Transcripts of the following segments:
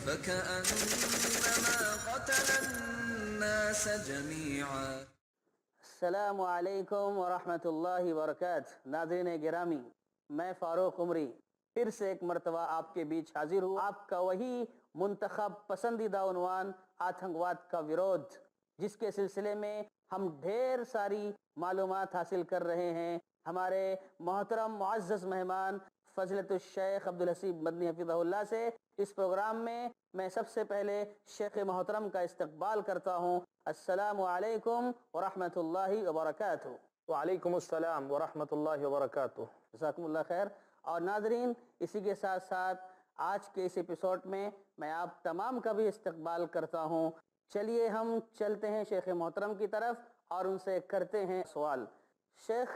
فكأنما قتل الناس جميعا۔ السلام علیکم ورحمۃ اللہ وبرکاتہ۔ ناظرین گرامی، میں فاروق عمری پھر سے ایک مرتبہ آپ کے بیچ حاضر ہوں۔ آپ کا وہی منتخب پسندیدہ عنوان آتنکواد کا ورودھ، جس کے سلسلے میں ہم ڈھیر ساری معلومات حاصل کر رہے ہیں۔ ہمارے محترم معزز مہمان فضیلت الشیخ عبدالحسیب مدنی حفظہ اللہ سے اس پروگرام میں سب سے پہلے شیخ محترم کا استقبال کرتا ہوں۔ السلام علیکم ورحمۃ اللہ وبرکاتہ۔ وعلیکم السلام ورحمۃ اللہ وبرکاتہ۔ جزاکم اللہ خیر۔ اور ناظرین، اسی کے ساتھ ساتھ آج کے اس ایپیسوڈ میں آپ تمام کا بھی استقبال کرتا ہوں۔ چلیے ہم چلتے ہیں شیخ محترم کی طرف اور ان سے کرتے ہیں سوال۔ شیخ،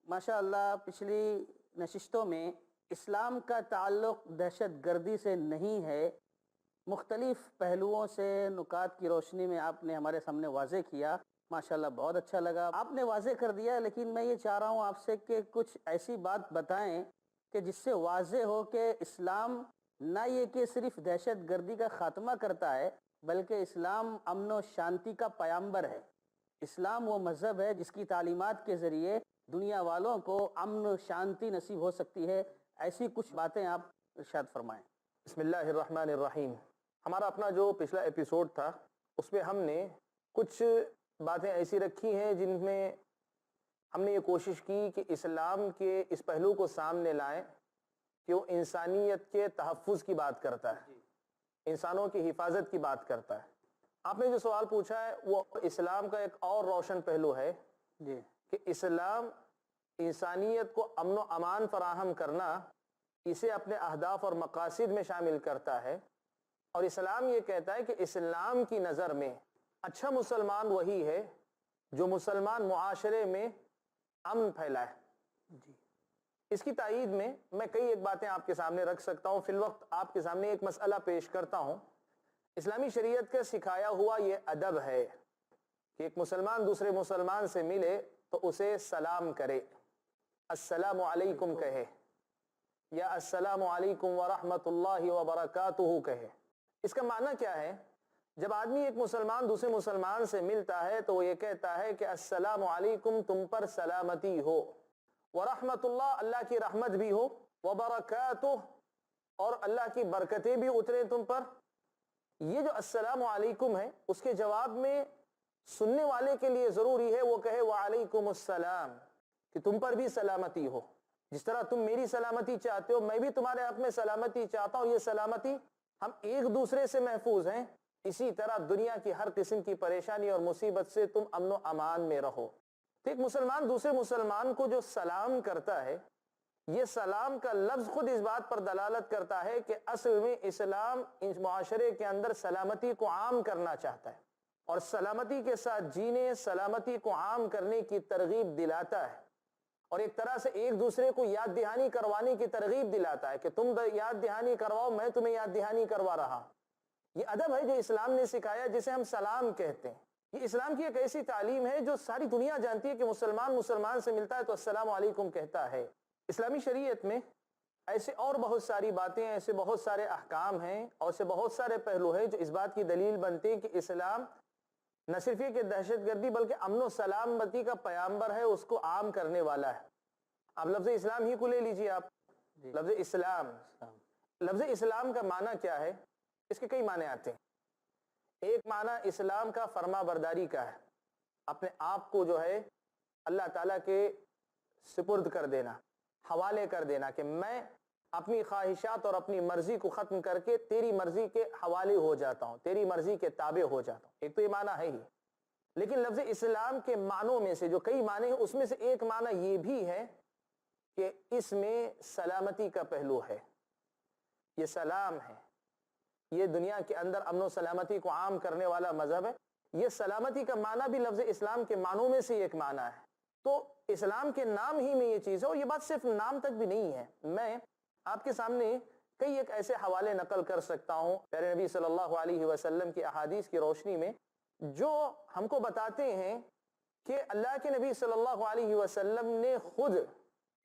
ماشاءاللہ پچھلی نشستوں میں اسلام کا تعلق دہشت گردی سے نہیں ہے، مختلف پہلوؤں سے نکات کی روشنی میں آپ نے ہمارے سامنے واضح کیا، ماشاءاللہ بہت اچھا لگا۔ آپ نے واضح کر دیا، لیکن میں یہ چاہ رہا ہوں آپ سے کہ کچھ ایسی بات بتائیں کہ جس سے واضح ہو کہ اسلام نہ یہ کہ صرف دہشت گردی کا خاتمہ کرتا ہے، بلکہ اسلام امن و شانتی کا پیامبر ہے۔ اسلام وہ مذہب ہے جس کی تعلیمات کے ذریعے دنیا والوں کو امن و شانتی نصیب ہو سکتی ہے۔ ایسی کچھ باتیں آپ ارشاد فرمائیں۔ بسم اللہ الرحمن الرحیم۔ ہمارا اپنا جو پچھلا ایپیسوڈ تھا اس میں ہم نے کچھ باتیں ایسی رکھی ہیں جن میں ہم نے یہ کوشش کی کہ اسلام کے اس پہلو کو سامنے لائیں کہ وہ انسانیت کے تحفظ کی بات کرتا ہے، انسانوں کی حفاظت کی بات کرتا ہے۔ آپ نے جو سوال پوچھا ہے وہ اسلام کا ایک اور روشن پہلو ہے جی، کہ اسلام انسانیت کو امن و امان فراہم کرنا، اسے اپنے اہداف اور مقاصد میں شامل کرتا ہے، اور اسلام یہ کہتا ہے کہ اسلام کی نظر میں اچھا مسلمان وہی ہے جو مسلمان معاشرے میں امن پھیلائے۔ جی، اس کی تائید میں کئی ایک باتیں آپ کے سامنے رکھ سکتا ہوں۔ فی الوقت آپ کے سامنے ایک مسئلہ پیش کرتا ہوں۔ اسلامی شریعت کا سکھایا ہوا یہ ادب ہے کہ ایک مسلمان دوسرے مسلمان سے ملے تو اسے سلام کرے، السلام علیکم کہے یا السلام علیکم ورحمۃ اللہ وبرکاتہ کہے۔ اس کا معنی کیا ہے؟ جب آدمی ایک مسلمان دوسرے مسلمان سے ملتا ہے تو وہ یہ کہتا ہے کہ السلام علیکم، تم پر سلامتی ہو، ورحمۃ اللہ، اللہ کی رحمت بھی ہو، وبرکاتہ، اور اللہ کی برکتیں بھی اترے تم پر۔ یہ جو السلام علیکم ہے اس کے جواب میں سننے والے کے لیے ضروری ہے وہ کہے وعلیکم السلام، کہ تم پر بھی سلامتی ہو۔ جس طرح تم میری سلامتی چاہتے ہو میں بھی تمہارے حق میں سلامتی چاہتا ہوں، یہ سلامتی ہم ایک دوسرے سے محفوظ ہیں۔ اسی طرح دنیا کی ہر قسم کی پریشانی اور مصیبت سے تم امن و امان میں رہو۔ تو ایک مسلمان دوسرے مسلمان کو جو سلام کرتا ہے، یہ سلام کا لفظ خود اس بات پر دلالت کرتا ہے کہ اصل میں اسلام اس معاشرے کے اندر سلامتی کو عام کرنا چاہتا ہے، اور سلامتی کے ساتھ جینے، سلامتی کو عام کرنے کی ترغیب دلاتا ہے، اور ایک طرح سے ایک دوسرے کو یاد دہانی کروانے کی ترغیب دلاتا ہے کہ تم یاد دہانی کرواؤ، میں تمہیں یاد دہانی کروا رہا ہوں۔ یہ ادب ہے جو اسلام نے سکھایا، جسے ہم سلام کہتے ہیں۔ یہ اسلام کی ایک ایسی تعلیم ہے جو ساری دنیا جانتی ہے کہ مسلمان مسلمان سے ملتا ہے تو السلام علیکم کہتا ہے۔ اسلامی شریعت میں ایسے اور بہت ساری باتیں، ایسے بہت سارے احکام ہیں اور ایسے بہت سارے پہلو ہیں جو اس بات کی دلیل بنتے ہیں کہ اسلام نہ صرف یہ کہ دہشت گردی بلکہ امن و سلامتی کا پیامبر ہے، اس کو عام کرنے والا ہے۔ اب لفظ اسلام ہی کو لے لیجئے آپ، لفظ اسلام، لفظ اسلام کا معنی کیا ہے؟ اس کے کئی معنی آتے ہیں۔ ایک معنی اسلام کا فرما برداری کا ہے، اپنے آپ کو جو ہے اللہ تعالیٰ کے سپرد کر دینا، حوالے کر دینا، کہ میں اپنی خواہشات اور اپنی مرضی کو ختم کر کے تیری مرضی کے حوالے ہو جاتا ہوں، تیری مرضی کے تابع ہو جاتا ہوں۔ ایک تو یہ معنی ہے ہی، لیکن لفظ اسلام کے معنوں میں سے جو کئی معنی ہیں اس میں سے ایک معنی یہ بھی ہے کہ اس میں سلامتی کا پہلو ہے۔ یہ سلام ہے، یہ دنیا کے اندر امن و سلامتی کو عام کرنے والا مذہب ہے۔ یہ سلامتی کا معنی بھی لفظ اسلام کے معنوں میں سے ایک معنی ہے۔ تو اسلام کے نام ہی میں یہ چیز ہے، اور یہ بات صرف نام تک بھی نہیں ہے۔ میں آپ کے سامنے کئی ایک ایسے حوالے نقل کر سکتا ہوں پیارے نبی صلی اللہ علیہ وسلم کی احادیث کی روشنی میں، جو ہم کو بتاتے ہیں کہ اللہ کے نبی صلی اللہ علیہ وسلم نے خود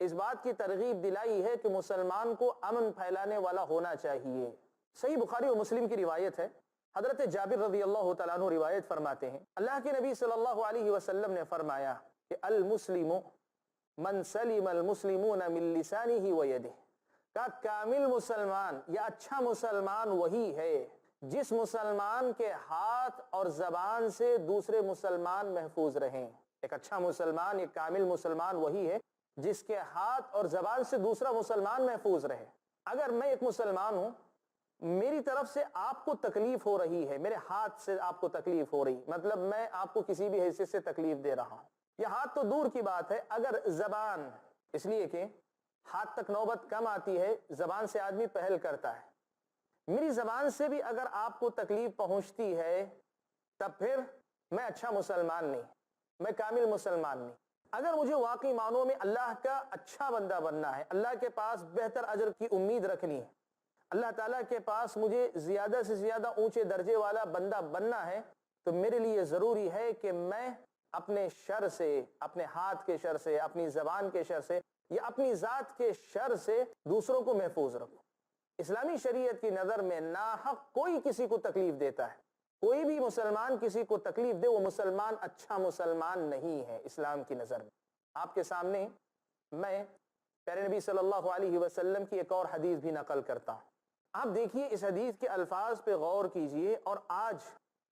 اس بات کی ترغیب دلائی ہے کہ مسلمان کو امن پھیلانے والا ہونا چاہیے۔ صحیح بخاری و مسلم کی روایت ہے، حضرت جابر رضی اللہ تعالیٰ عنہ روایت فرماتے ہیں اللہ کے نبی صلی اللہ علیہ وسلم نے فرمایا کہ المسلم من سلم المسلمون من لسانہ و یدہ، کہ کامل مسلمان یا اچھا مسلمان وہی ہے جس مسلمان کے ہاتھ اور زبان سے دوسرے مسلمان محفوظ رہیں۔ ایک اچھا مسلمان، ایک کامل مسلمان وہی ہے جس کے ہاتھ اور زبان سے دوسرا مسلمان محفوظ رہے۔ اگر میں ایک مسلمان ہوں، میری طرف سے آپ کو تکلیف ہو رہی ہے، میرے ہاتھ سے آپ کو تکلیف ہو رہی، مطلب میں آپ کو کسی بھی حیثیت سے تکلیف دے رہا ہوں، یہ ہاتھ تو دور کی بات ہے، اگر زبان، اس لیے کہ ہاتھ تک نوبت کم آتی ہے، زبان سے آدمی پہل کرتا ہے، میری زبان سے بھی اگر آپ کو تکلیف پہنچتی ہے تب پھر میں اچھا مسلمان نہیں، میں کامل مسلمان نہیں۔ اگر مجھے واقعی معنوں میں اللہ کا اچھا بندہ بننا ہے، اللہ کے پاس بہتر اجر کی امید رکھنی ہے، اللہ تعالیٰ کے پاس مجھے زیادہ سے زیادہ اونچے درجے والا بندہ بننا ہے، تو میرے لیے ضروری ہے کہ میں اپنے شر سے، اپنے ہاتھ کے شر سے، اپنی زبان کے شر سے یا اپنی ذات کے شر سے دوسروں کو محفوظ رکھوں۔ اسلامی شریعت کی نظر میں ناحق کوئی کسی کو تکلیف دیتا ہے، کوئی بھی مسلمان کسی کو تکلیف دے، وہ مسلمان اچھا مسلمان نہیں ہے اسلام کی نظر میں۔ آپ کے سامنے میں پیارے نبی صلی اللہ علیہ وسلم کی ایک اور حدیث بھی نقل کرتا ہوں۔ آپ دیکھیے اس حدیث کے الفاظ پہ غور کیجئے، اور آج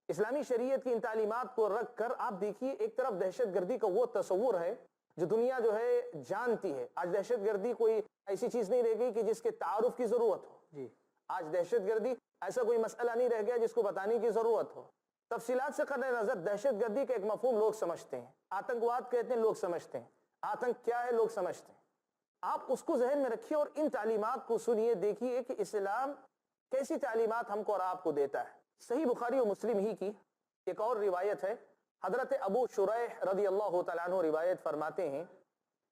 اسلامی شریعت کی ان تعلیمات کو رکھ کر آپ دیکھیے، ایک طرف دہشت گردی کا وہ تصور ہے جو دنیا جو ہے جانتی ہے۔ آج دہشت گردی کوئی ایسی چیز نہیں رہ گئی کہ جس کے تعارف کی ضرورت ہو۔ آج دہشت گردی ایسا کوئی مسئلہ نہیں رہ گیا جس کو بتانے کی ضرورت ہو۔ تفصیلات سے قطع نظر دہشت گردی کا ایک مفہوم لوگ سمجھتے ہیں، آتنکواد کہتے ہیں لوگ سمجھتے ہیں، آتنک کیا ہے لوگ سمجھتے ہیں۔ آپ اس کو ذہن میں رکھیے اور ان تعلیمات کو سنیے، دیکھیے کہ اسلام کیسی تعلیمات ہم کو اور آپ کو دیتا ہے۔ صحیح بخاری و مسلم ہی کی ایک اور روایت ہے، حضرت ابو شریح رضی اللہ تعالیٰ عنہ روایت فرماتے ہیں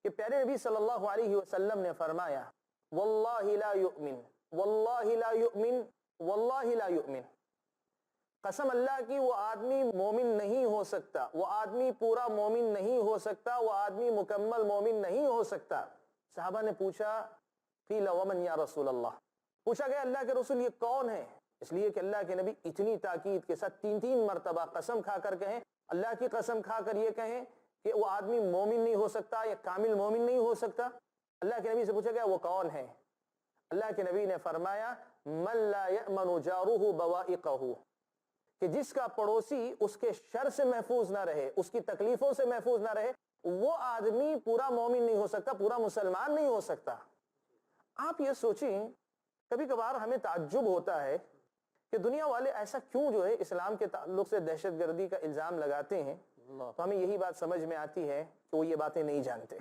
کہ پیارے نبی صلی اللہ علیہ وسلم نے فرمایا واللہ لا یؤمن، واللہ لا یؤمن، واللہ لا یؤمن، قسم اللہ کی وہ آدمی مومن نہیں ہو سکتا، وہ آدمی پورا مومن نہیں ہو سکتا، وہ آدمی مکمل مومن نہیں ہو سکتا۔ صحابہ نے پوچھا قیل ومن یا رسول اللہ، پوچھا گیا اللہ کے رسول یہ کون ہے؟ اس لیے کہ اللہ کے نبی اتنی تاکید کے ساتھ تین مرتبہ قسم کھا کر کہیں، اللہ کی قسم کھا کر یہ کہیں کہ وہ آدمی مومن نہیں ہو سکتا یا کامل مومن نہیں ہو سکتا۔ اللہ کے نبی سے پوچھا گیا وہ کون ہے؟ اللہ کے نبی نے فرمایا من لا یأمن جارہ بوائقہ، کہ جس کا پڑوسی اس کے شر سے محفوظ نہ رہے، اس کی تکلیفوں سے محفوظ نہ رہے، وہ آدمی پورا مومن نہیں ہو سکتا، پورا مسلمان نہیں ہو سکتا۔ آپ یہ سوچیں، کبھی کبھار ہمیں تعجب ہوتا ہے کہ دنیا والے ایسا کیوں جو ہے اسلام کے تعلق سے دہشت گردی کا الزام لگاتے ہیں، تو ہمیں یہی بات سمجھ میں آتی ہے کہ وہ یہ باتیں نہیں جانتے۔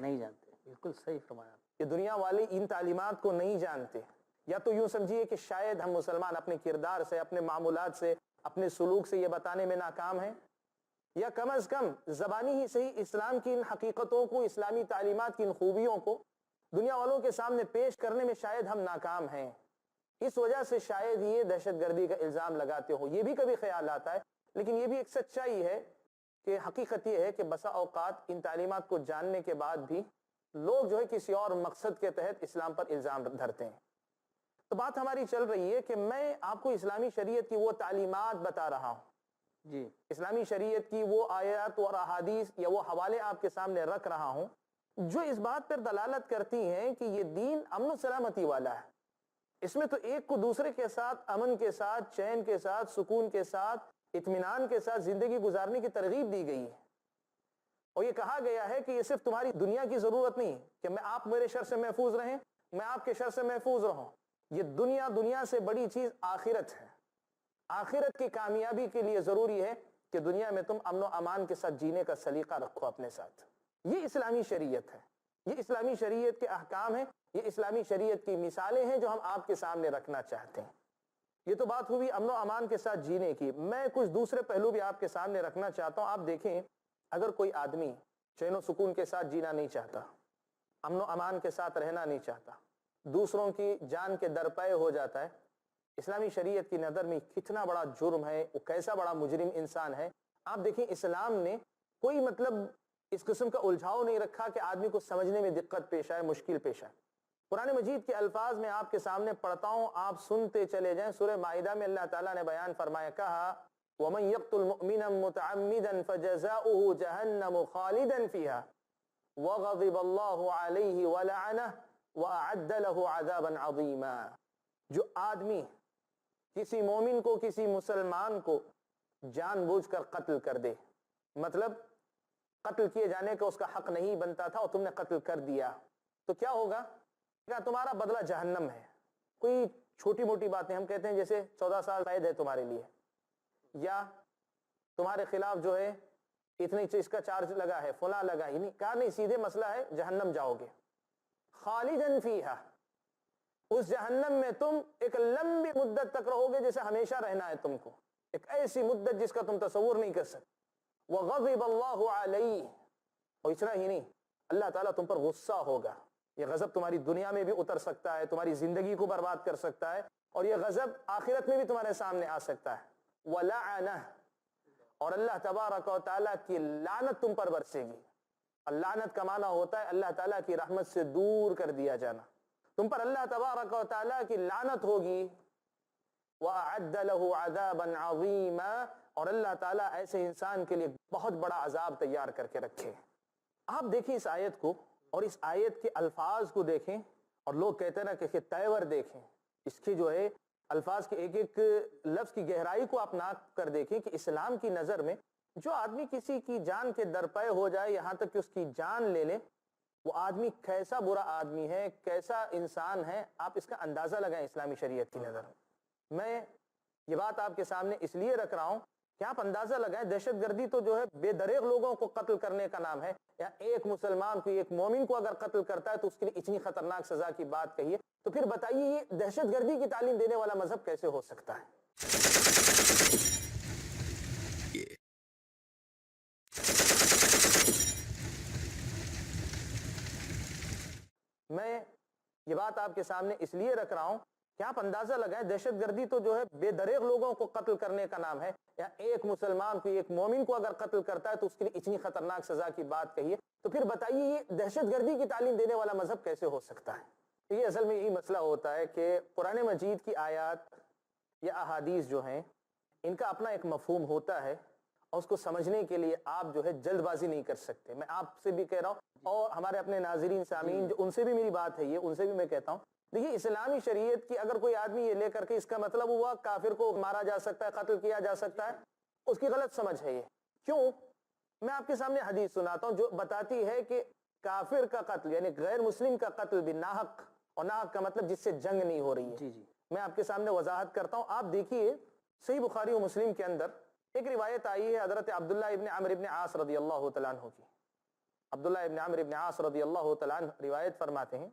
بالکل صحیح فرمایا کہ دنیا والے ان تعلیمات کو نہیں جانتے، یا تو یوں سمجھیے کہ شاید ہم مسلمان اپنے کردار سے، اپنے معمولات سے، اپنے سلوک سے یہ بتانے میں ناکام ہیں، یا کم از کم زبانی ہی صحیح اسلام کی ان حقیقتوں کو، اسلامی تعلیمات کی ان خوبیوں کو دنیا والوں کے سامنے پیش کرنے میں شاید ہم ناکام ہیں، اس وجہ سے شاید یہ دہشت گردی کا الزام لگاتے ہو۔ یہ بھی کبھی خیال آتا ہے، لیکن یہ بھی ایک سچائی ہے کہ حقیقت یہ ہے کہ بسا اوقات ان تعلیمات کو جاننے کے بعد بھی لوگ جو ہے کسی اور مقصد کے تحت اسلام پر الزام دھرتے ہیں۔ تو بات ہماری چل رہی ہے کہ میں آپ کو اسلامی شریعت کی وہ تعلیمات بتا رہا ہوں، اسلامی شریعت کی وہ آیات اور احادیث یا وہ حوالے آپ کے سامنے رکھ رہا ہوں جو اس بات پر دلالت کرتی ہیں کہ یہ دین امن و سلامتی والا ہے۔ اس میں تو ایک کو دوسرے کے ساتھ امن کے ساتھ، چین کے ساتھ، سکون کے ساتھ، اطمینان کے ساتھ زندگی گزارنے کی ترغیب دی گئی ہے، اور یہ کہا گیا ہے کہ یہ صرف تمہاری دنیا کی ضرورت نہیں کہ میں آپ میرے شر سے محفوظ رہیں، میں آپ کے شر سے محفوظ رہوں، یہ دنیا سے بڑی چیز آخرت ہے۔ آخرت کی کامیابی کے لیے ضروری ہے کہ دنیا میں تم امن و امان کے ساتھ جینے کا سلیقہ رکھو اپنے ساتھ۔ یہ اسلامی شریعت ہے، یہ اسلامی شریعت کے احکام ہیں، یہ اسلامی شریعت کی مثالیں ہیں جو ہم آپ کے سامنے رکھنا چاہتے ہیں۔ یہ تو بات ہوئی امن و امان کے ساتھ جینے کی، میں کچھ دوسرے پہلو بھی آپ کے سامنے رکھنا چاہتا ہوں۔ آپ دیکھیں، اگر کوئی آدمی چین و سکون کے ساتھ جینا نہیں چاہتا، امن و امان کے ساتھ رہنا نہیں چاہتا، دوسروں کی جان کے درپے ہو جاتا ہے، اسلامی شریعت کی نظر میں کتنا بڑا جرم ہے، وہ کیسا بڑا مجرم انسان ہے۔ آپ دیکھیں اسلام نے کوئی اس قسم کا الجھاؤ نہیں رکھا کہ آدمی کو سمجھنے میں دقت پیش آئے، مشکل پیش آئے۔ قرآن مجید کے الفاظ میں آپ کے سامنے پڑھتا ہوں، آپ سنتے چلے جائیں۔ سورہ مائدہ میں اللہ تعالیٰ نے بیان فرمایا، کہا وَمَن يَقْتُلْ مُؤْمِنًا مُتَعَمِّدًا فَجَزَاؤُهُ جَهَنَّمُ خَالِدًا فِيهَا وَغَضِبَ اللَّهُ عَلَيْهِ وَلَعَنَهُ وَأَعَدَّ لَهُ عَذَابًا عَظِيمًا۔ جو آدمی کسی مومن کو، کسی مسلمان کو جان بوجھ کر قتل کر دے، مطلب قتل کیے جانے کا اس کا حق نہیں بنتا تھا اور تم نے قتل کر دیا، تو کیا ہوگا؟ کہ تمہارا بدلہ جہنم ہے۔ کوئی چھوٹی موٹی باتیں ہم کہتے ہیں جیسے 14 سال قید ہے تمہارے لیے، یا تمہارے خلاف جو ہے اتنی چیز کا چارج لگا ہے، فلاں لگا ہی نہیں، کہا نہیں، سیدھے مسئلہ ہے جہنم جاؤ گے، خالدن فیہا، اس جہنم میں تم ایک لمبی مدت تک رہو گے، جیسے ہمیشہ رہنا ہے تم کو، ایک ایسی مدت جس کا تم تصور نہیں کر سکتے۔ وغضب اللہ علیہ، اور اتنا ہی نہیں، اللہ تعالیٰ تم پر غصہ ہوگا۔ یہ غضب تمہاری دنیا میں بھی اتر سکتا ہے، تمہاری زندگی کو برباد کر سکتا ہے، اور یہ غضب آخرت میں بھی تمہارے سامنے آ سکتا ہے۔ وَلَعَنَهُ، اور اللہ تبارک و تعالیٰ کی لعنت تم پر برسے گی۔ اور لعنت کا معنی ہوتا ہے اللہ تعالیٰ کی رحمت سے دور کر دیا جانا، تم پر اللہ تبارک و تعالیٰ کی لعنت ہوگی۔ وَأَعَدَّ لَهُ عَذَابًا عَظِيمًا، اور اللہ تعالیٰ ایسے انسان کے لیے بہت بڑا عذاب تیار کر کے رکھے۔ آپ دیکھیں اس آیت کو، اور اس آیت کے الفاظ کو دیکھیں، اور لوگ کہتے ہیں نا کہ تیور دیکھیں، اس کے جو ہے الفاظ کے ایک ایک لفظ کی گہرائی کو آپ ناپ کر دیکھیں کہ اسلام کی نظر میں جو آدمی کسی کی جان کے درپے ہو جائے، یہاں تک کہ اس کی جان لے لے، وہ آدمی کیسا برا آدمی ہے، کیسا انسان ہے، آپ اس کا اندازہ لگائیں اسلامی شریعت کی نظر میں۔ میں یہ بات آپ کے سامنے اس لیے رکھ رہا ہوں کہ آپ اندازہ لگائیں، دہشت گردی تو جو ہے بے دریغ لوگوں کو قتل کرنے کا نام ہے، یا ایک مسلمان کو، ایک مومن کو اگر قتل کرتا ہے تو اس کے لیے اتنی خطرناک سزا کی بات کہی ہے، تو پھر بتائیے یہ دہشت گردی کی تعلیم دینے والا مذہب کیسے ہو سکتا ہے؟ میں یہ بات آپ کے سامنے اس لیے رکھ رہا ہوں کہ آپ اندازہ لگائیں، دہشت گردی تو جو ہے بے دریغ لوگوں کو قتل کرنے کا نام ہے، یا ایک مسلمان کو، ایک مومن کو اگر قتل کرتا ہے تو اس کے لیے اتنی خطرناک سزا کی بات کہی ہے، تو پھر بتائیے یہ دہشت گردی کی تعلیم دینے والا مذہب کیسے ہو سکتا ہے؟ یہ اصل میں یہی مسئلہ ہوتا ہے کہ قرآن مجید کی آیات یا احادیث جو ہیں، ان کا اپنا ایک مفہوم ہوتا ہے، اور اس کو سمجھنے کے لیے آپ جو ہے جلد بازی نہیں کر سکتے۔ میں آپ سے بھی کہہ رہا ہوں، اور ہمارے اپنے ناظرین سامعین جو ان سے بھی میری بات ہے، یہ ان سے بھی میں کہتا ہوں، دیکھیے اسلامی شریعت کی اگر کوئی آدمی یہ لے کر کے اس کا مطلب ہوا کافر کو مارا جا سکتا ہے، قتل کیا جا سکتا ہے، اس کی غلط سمجھ ہے یہ۔ کیوں؟ میں آپ کے سامنے حدیث سناتا ہوں جو بتاتی ہے کہ کافر کا قتل یعنی غیر مسلم کا قتل بھی ناحق، اور ناحق کا مطلب جس سے جنگ نہیں ہو رہی ہے۔ میں آپ کے سامنے وضاحت کرتا ہوں، آپ دیکھیے صحیح بخاری و مسلم کے اندر ایک روایت آئی ہے حضرت عبداللہ ابن عمرو ابن عاص رضی اللہ تعالیٰ عنہ کی۔ عبداللہ ابن عمرو ابن عاص رضی اللہ تعالیٰ عنہ روایت فرماتے ہیں،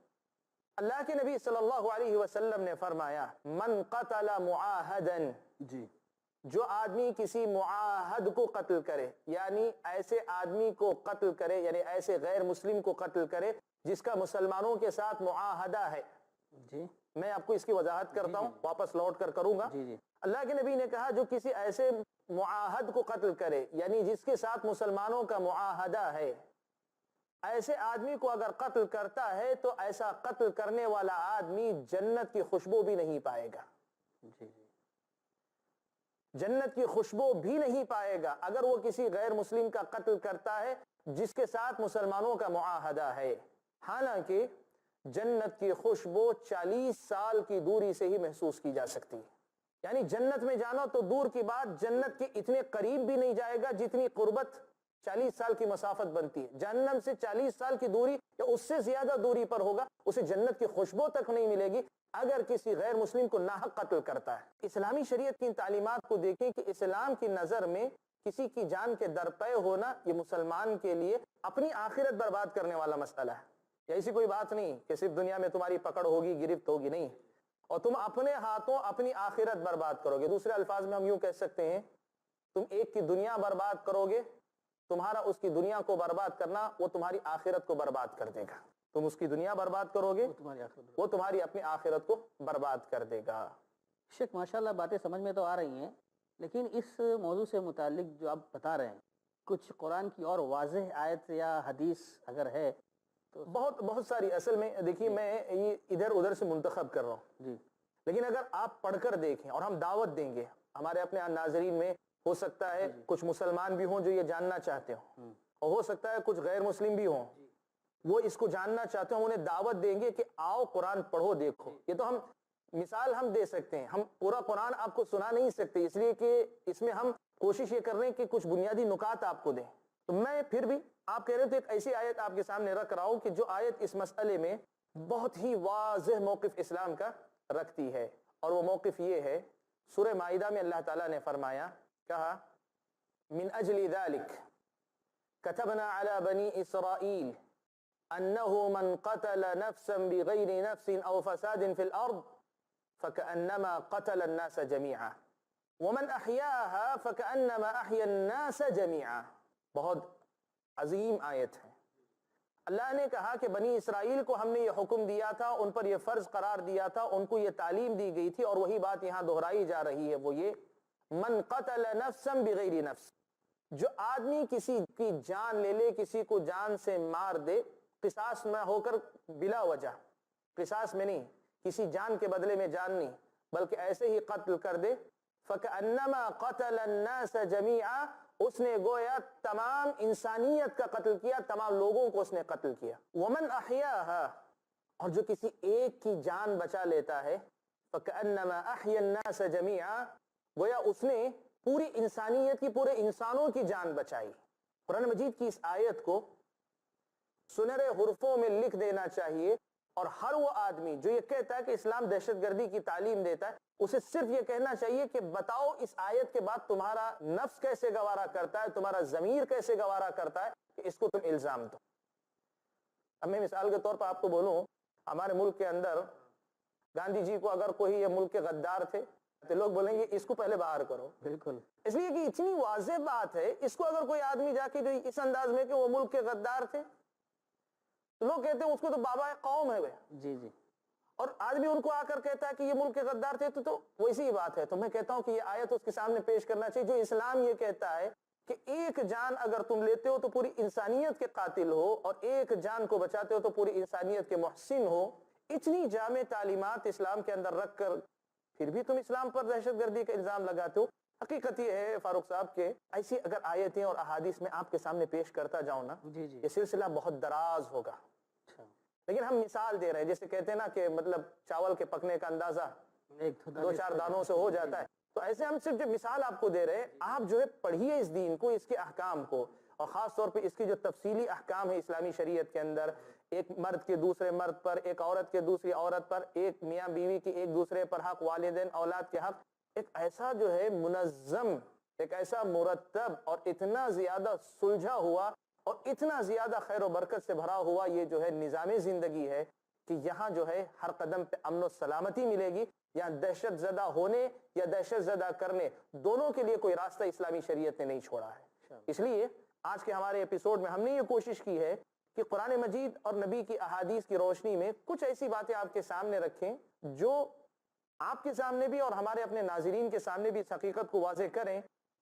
اللہ کے نبی صلی اللہ علیہ وسلم نے فرمایا، من قتل معاہدا، جو آدمی کسی معاہد کو قتل کرے، یعنی ایسے آدمی کو قتل کرے، یعنی ایسے غیر مسلم کو قتل کرے جس کا مسلمانوں کے ساتھ معاہدہ ہے۔ میں آپ کو اس کی وضاحت کرتا ہوں، واپس لوٹ کر کروں گا۔ اللہ کے نبی نے کہا جو کسی ایسے معاہد کو قتل کرے، یعنی جس کے ساتھ مسلمانوں کا معاہدہ ہے، ایسے آدمی کو اگر قتل کرتا ہے تو ایسا قتل کرنے والا آدمی جنت کی خوشبو بھی نہیں پائے گا۔ جنت کی خوشبو بھی نہیں پائے گا اگر وہ کسی غیر مسلم کا قتل کرتا ہے جس کے ساتھ مسلمانوں کا معاہدہ ہے، حالانکہ جنت کی خوشبو 40 سال کی دوری سے ہی محسوس کی جا سکتی ہے۔ یعنی جنت میں جانا تو دور کی بات، جنت کے اتنے قریب بھی نہیں جائے گا جتنی قربت 40 سال کی مسافت بنتی ہے۔ جہنم سے 40 سال کی دوری یا اس سے زیادہ دوری پر ہوگا، اسے جنت کی خوشبو تک نہیں ملے گی اگر کسی غیر مسلم کو ناحق قتل کرتا ہے۔ اسلامی شریعت کی تعلیمات کو دیکھیں کہ اسلام کی نظر میں کسی کی جان کے درپے ہونا یہ مسلمان کے لیے اپنی آخرت برباد کرنے والا مسئلہ ہے۔ یا ایسی کوئی بات نہیں کہ صرف دنیا میں تمہاری پکڑ ہوگی، گرفت ہوگی، نہیں، اور تم اپنے ہاتھوں اپنی آخرت برباد کرو گے۔ دوسرے الفاظ میں ہم یوں کہہ سکتے ہیں، تم ایک کی دنیا برباد کرو گے، تمہارا اس کی دنیا کو برباد کرنا وہ تمہاری آخرت کو برباد کر دے گا۔ تم اس کی دنیا برباد کرو گے، وہ تمہاری اپنی آخرت کو برباد کر دے گا۔ شیخ ماشاءاللہ باتیں سمجھ میں تو آ رہی ہیں، لیکن اس موضوع سے متعلق جو آپ بتا رہے ہیں، کچھ قرآن کی اور واضح آیت یا حدیث اگر ہے بہت بہت ساری. اصل میں دیکھیے میں یہ ادھر ادھر سے منتخب کر رہا ہوں جی. لیکن اگر آپ پڑھ کر دیکھیں اور ہم دعوت دیں گے ہمارے اپنے ناظرین میں ہو سکتا ہے کچھ مسلمان بھی ہوں جو یہ جاننا چاہتے ہوں اور ہو سکتا ہے کچھ غیر مسلم بھی ہوں وہ اس کو جاننا چاہتے ہیں, انہیں دعوت دیں گے کہ آؤ قرآن پڑھو دیکھو. یہ تو ہم مثال ہم دے سکتے ہیں, ہم پورا قرآن آپ کو سنا نہیں سکتے اس لیے کہ اس میں ہم کوشش یہ کر رہے ہیں کہ کچھ بنیادی نکات آپ کو دیں. تو میں پھر بھی آپ کہہ رہے تو ایک ایسی آیت آپ کے سامنے رکھ رہا ہوں کہ جو آیت اس مسئلے میں بہت ہی واضح موقف اسلام کا رکھتی ہے, اور وہ موقف یہ ہے سورہ مائدہ میں اللہ تعالیٰ نے فرمایا, کہا من اجل ذلك كتبنا على بني اسرائيل انه من قتل نفسا بغير نفس او فساد في الارض فكأنما قتل الناس جميعا ومن احياها فكأنما احيا الناس جميعا. بہت عظیم آیت ہے. اللہ نے کہا کہ بنی اسرائیل کو ہم نے یہ حکم دیا تھا, ان پر یہ فرض قرار دیا تھا, ان کو یہ تعلیم دی گئی تھی, اور وہی بات یہاں دہرائی جا رہی ہے, وہ یہ من قتل نفسا بغیر نفس, جو آدمی کسی کی جان لے لے, کسی کو جان سے مار دے, قصاص میں ہو کر بلا وجہ, قصاص میں نہیں, کسی جان کے بدلے میں جان نہیں بلکہ ایسے ہی قتل کر دے, فَكَأَنَّمَا قَتَلَ النَّاسَ جَمِيعًا, اس نے گویا تمام انسانیت کا قتل کیا, تمام لوگوں کو اس نے قتل کیا. وَمَنْ أَحْيَاهَا, اور جو کسی ایک کی جان بچا لیتا ہے, فَكَأَنَّمَا أَحْيَا النَّاسَ جَمِيعًا, گویا اس نے پوری انسانیت کی, پورے انسانوں کی جان بچائی. قرآن مجید کی اس آیت کو سنہرے حرفوں میں لکھ دینا چاہیے, اور ہر وہ آدمی جو یہ کہتا ہے کہ اسلام دہشت گردی کی تعلیم دیتا ہے, اسے صرف یہ کہنا چاہیے کہ بتاؤ اس آیت کے بعد تمہارا نفس کیسے گوارا کرتا ہے, تمہارا ضمیر کیسے گوارا کرتا ہے کہ اس کو تم الزام دو. اب میں مثال کے طور پر آپ کو بولوں, ہمارے ملک کے اندر گاندھی جی کو اگر کوئی یہ ملک کے غدار تھے تو لوگ بولیں گے اس کو پہلے باہر کرو. بالکل, اس لیے کہ اتنی واضح بات ہے, اس کو اگر کوئی آدمی جا کے جو اس انداز میں کہ وہ ملک کے غدار تھے, تو لوگ کہتے ہیں اس کو تو بابا قوم ہے وہ. جی جی, اور آج بھی ان کو آ کر کہتا ہے کہ یہ ملک کے غدار تھے, تو ویسی ہی بات ہے. تو میں کہتا ہوں کہ یہ آیت اس کے سامنے پیش کرنا چاہیے جو اسلام یہ کہتا ہے کہ ایک جان اگر تم لیتے ہو تو پوری انسانیت کے قاتل ہو, اور ایک جان کو بچاتے ہو تو پوری انسانیت کے محسن ہو. اتنی جامع تعلیمات اسلام کے اندر رکھ کر پھر بھی تم اسلام پر دہشت گردی کا الزام لگاتے ہو. حقیقت یہ ہے فاروق صاحب کہ ایسی اگر آیتیں اور احادیث میں آپ کے سامنے پیش کرتا جاؤں نا, جی جی, یہ سلسلہ بہت دراز ہوگا. لیکن ہم مثال دے رہے ہیں, جیسے کہتے ہیں نا کہ مطلب چاول کے پکنے کا اندازہ دو چار دانوں سے ہو جاتا ہے, تو ایسے ہم صرف جو مثال آپ کو دے رہے ہیں, آپ جو ہے پڑھیے اس دین کو, اس کے احکام کو, اور خاص طور پہ اس کی جو تفصیلی احکام ہے اسلامی شریعت کے اندر, ایک مرد کے دوسرے مرد پر, ایک عورت کے دوسری عورت پر, ایک میاں بیوی کی ایک دوسرے پر حق, والدین اولاد کے حق, ایک ایسا جو ہے منظم, ایک ایسا مرتب اور اتنا زیادہ سلجھا ہوا اور اتنا زیادہ خیر و برکت سے بھرا ہوا یہ جو ہے نظام زندگی ہے کہ یہاں جو ہے ہر قدم پہ امن و سلامتی ملے گی. یہاں دہشت زدہ ہونے یا دہشت زدہ کرنے دونوں کے لیے کوئی راستہ اسلامی شریعت نے نہیں چھوڑا ہے. اس لیے آج کے ہمارے ایپیسوڈ میں ہم نے یہ کوشش کی ہے کہ قرآن مجید اور نبی کی احادیث کی روشنی میں کچھ ایسی باتیں آپ کے سامنے رکھیں جو آپ کے سامنے بھی اور ہمارے اپنے ناظرین کے سامنے بھی اس حقیقت کو واضح کریں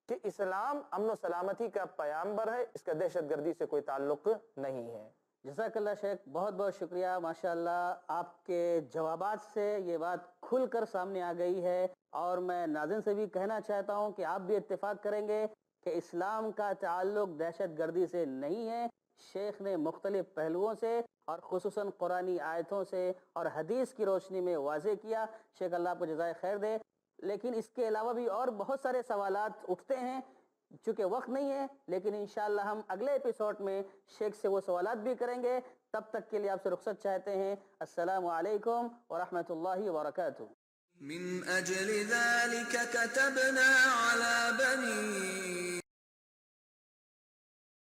کہ اسلام امن و سلامتی کا پیامبر ہے, اس کا دہشت گردی سے کوئی تعلق نہیں ہے. جزاک اللہ شیخ, بہت بہت شکریہ. ماشاءاللہ آپ کے جوابات سے یہ بات کھل کر سامنے آ گئی ہے, اور میں ناظرین سے بھی کہنا چاہتا ہوں کہ آپ بھی اتفاق کریں گے کہ اسلام کا تعلق دہشت گردی سے نہیں ہے. شیخ نے مختلف پہلوؤں سے اور خصوصاً قرآنی آیتوں سے اور حدیث کی روشنی میں واضح کیا. شیخ اللہ آپ کو جزائے خیر دے. لیکن اس کے علاوہ بھی اور بہت سارے سوالات اٹھتے ہیں, چونکہ وقت نہیں ہے, لیکن انشاءاللہ ہم اگلے ایپیسوڈ میں شیخ سے وہ سوالات بھی کریں گے. تب تک کے لیے آپ سے رخصت چاہتے ہیں. السلام علیکم ورحمۃ اللہ وبرکاتہ. من أجل ذلك كتبنا على بني